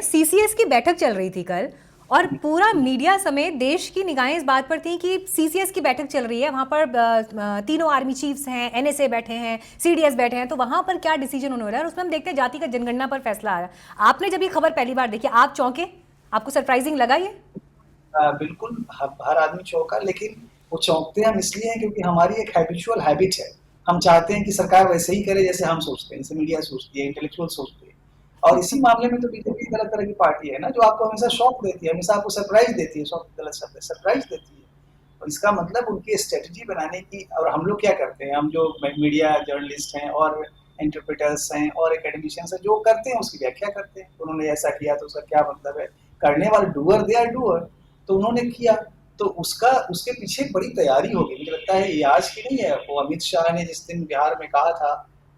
CCS की बैठक चल रही थी कल और पूरा मीडिया समेत देश की निगाहें इस बात पर थी कि सीसीएस की बैठक चल रही है। वहां पर तीनों आर्मी चीफ्स हैं, एनएसए बैठे हैं, सीडीएस बैठे हैं, तो वहां पर क्या डिसीजन होने वाला है और उसमें हम देखते हैं जाति का जनगणना पर फैसला आया। आपने जब ये खबर पहली बार देखी आप चौंके? आपको सरप्राइजिंग लगा ये? बिल्कुल, हर आदमी चौंका, लेकिन वो चौंकते हम इसलिए हैं क्योंकि हमारी एक हैबिचुअल हैबिट है। हम चाहते हैं कि सरकार वैसे ही करे जैसे हम सोचते हैं, जैसे मीडिया सोचती है, इंटेलेक्चुअल सोचते हैं। और इसी मामले में तो बीजेपी एक अलग तरह की पार्टी है ना, जो आपको हमेशा शॉक देती है, हमेशा आपको सरप्राइज देती है। शॉक गलत शब्द है, सरप्राइज देती है। और इसका मतलब उनकी स्ट्रेटजी बनाने की। और हम लोग क्या करते हैं, हम जो मीडिया जर्नलिस्ट हैं और इंटरप्रेटर्स हैं और एकेडमिशियंस हैं, जो करते हैं उसकी व्याख्या करते हैं। उन्होंने ऐसा किया तो उसका क्या मतलब है, करने वाले डूअर दे आर डूअर। तो उन्होंने किया, तो उसका उसके पीछे बड़ी तैयारी हो गई। मुझे लगता है ये आज की नहीं है। वो अमित शाह ने जिस दिन बिहार में कहा था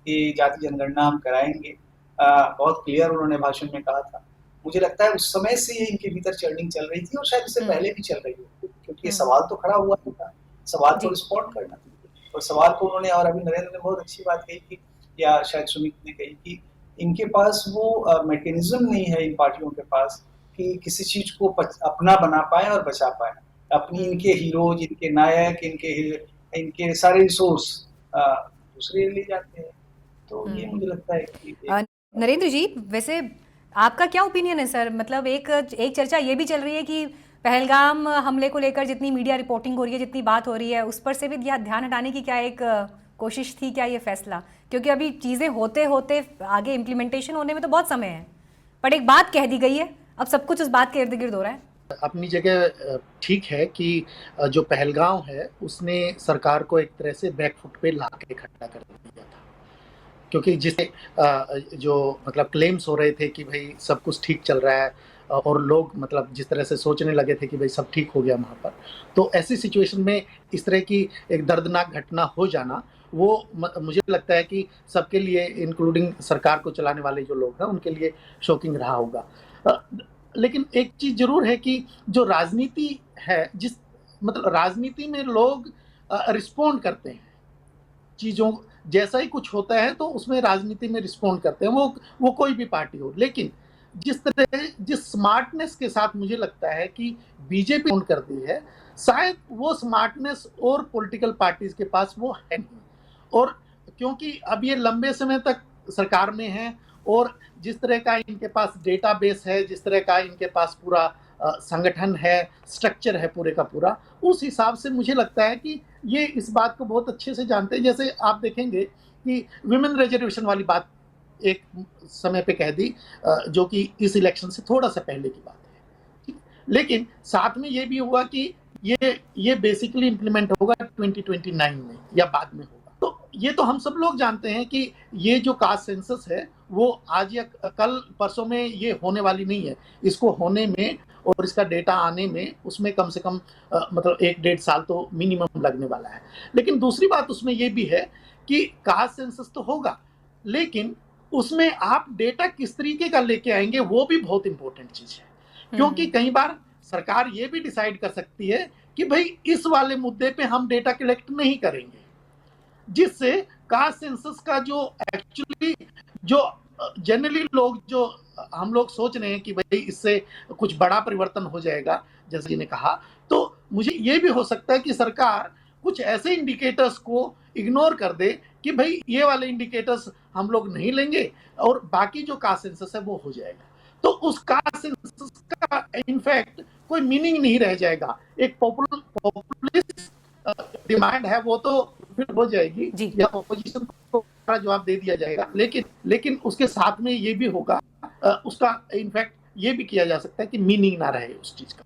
कि जाति जनगणना हम कराएंगे, बहुत क्लियर उन्होंने भाषण में कहा था। मुझे लगता है उस समय से ये इनके भीतर चर्निंग चल रही थी और शायद उससे पहले भी चल रही हो, क्योंकि ये सवाल तो खड़ा हुआ था, सवाल को जी। रिस्पॉन्ड करना था। और सवाल को उन्होंने, और अभी नरेंद्र ने बहुत अच्छी बात कही कि, या शायद सुमित ने कही कि इनके पास वो मैकेनिज्म नहीं है इन पार्टियों के पास कि किसी चीज को अपना बना पाए और बचा पाए। अपनी इनके हीरोज, इनके नायक, इनके सारे रिसोर्स दूसरे ले जाते हैं। तो ये मुझे लगता है कि अ, नरेंद्र जी, वैसे आपका क्या ओपिनियन है सर? मतलब एक एक चर्चा ये भी चल रही है कि पहलगाम हमले को लेकर जितनी मीडिया रिपोर्टिंग हो रही है, जितनी बात हो रही है, उस पर से भी ध्यान हटाने की क्या एक कोशिश थी क्या ये फैसला? क्योंकि अभी चीज़ें होते होते आगे इम्प्लीमेंटेशन होने में तो बहुत समय है, पर एक बात कह दी गई है, अब सब कुछ उस बात के इर्द गिर्द हो रहा है। अपनी जगह ठीक है कि जो पहलगाम है उसने सरकार को एक तरह से बैकफुट पे ला के खड़ा कर दिया था, क्योंकि जिससे जो मतलब क्लेम्स हो रहे थे कि भाई सब कुछ ठीक चल रहा है और लोग मतलब जिस तरह से सोचने लगे थे कि भाई सब ठीक हो गया वहाँ पर, तो ऐसी सिचुएशन में इस तरह की एक दर्दनाक घटना हो जाना, वो मुझे लगता है कि सबके लिए, इंक्लूडिंग सरकार को चलाने वाले जो लोग हैं उनके लिए शॉकिंग रहा होगा। लेकिन एक चीज़ ज़रूर है कि जो राजनीति है, जिस मतलब राजनीति में लोग रिस्पॉन्ड करते हैं चीज़ों, जैसा ही कुछ होता है तो उसमें राजनीति में रिस्पॉन्ड करते हैं, वो कोई भी पार्टी हो। लेकिन जिस स्मार्टनेस के साथ मुझे लगता है कि बीजेपी रिस्पॉन्ड करती है, शायद वो स्मार्टनेस और पॉलिटिकल पार्टीज के पास वो है नहीं। और क्योंकि अब ये लंबे समय तक सरकार में है और जिस तरह का इनके पास डेटाबेस है, जिस तरह का इनके पास पूरा संगठन है, स्ट्रक्चर है पूरे का पूरा, उस हिसाब से मुझे लगता है कि ये इस बात को बहुत अच्छे से जानते हैं। जैसे आप देखेंगे कि विमेन रिजर्वेशन वाली बात एक समय पे कह दी, जो कि इस इलेक्शन से थोड़ा सा पहले की बात है, ठीक? लेकिन साथ में ये भी हुआ कि ये बेसिकली इंप्लीमेंट होगा 2029 में या बाद में होगा। तो ये तो हम सब लोग जानते हैं कि ये जो कास्ट सेंसस है वो आज या कल परसों में ये होने वाली नहीं है। इसको होने में और इसका डेटा आने में उसमें कम से कम मतलब 1-1.5 साल तो मिनिमम लगने वाला है। लेकिन दूसरी बात उसमें ये भी है कि कास्ट सेंसस तो होगा, लेकिन उसमें आप डेटा किस तरीके का लेके आएंगे वो भी बहुत इंपॉर्टेंट चीज है। क्योंकि कई बार सरकार ये भी डिसाइड कर सकती है कि भाई इस वाले मुद्दे पे हम डेटा कलेक्ट नहीं करेंगे, जिससे कास्ट सेंसस का जो एक्चुअली जो जनरली लोग जो हम लोग सोच रहे हैं कि भाई इससे कुछ बड़ा परिवर्तन हो जाएगा, जैसे जी ने कहा, तो मुझे ये भी हो सकता है कि सरकार कुछ ऐसे इंडिकेटर्स को इग्नोर कर दे कि भाई ये वाले इंडिकेटर्स हम लोग नहीं लेंगे और बाकी जो कास्ट सेंसस है वो हो जाएगा। तो उस कास्ट सेंसस का इनफैक्ट कोई मीनिंग नहीं रह जाएगा। एक पॉपुलिस्ट डिमांड है वो तो फिर हो जाएगी जी। या ऑपोजिशन को जवाब दे दिया जाएगा, लेकिन उसके साथ में ये भी होगा, उसका इनफैक्ट ये भी किया जा सकता है कि मीनिंग ना रहे उस चीज का।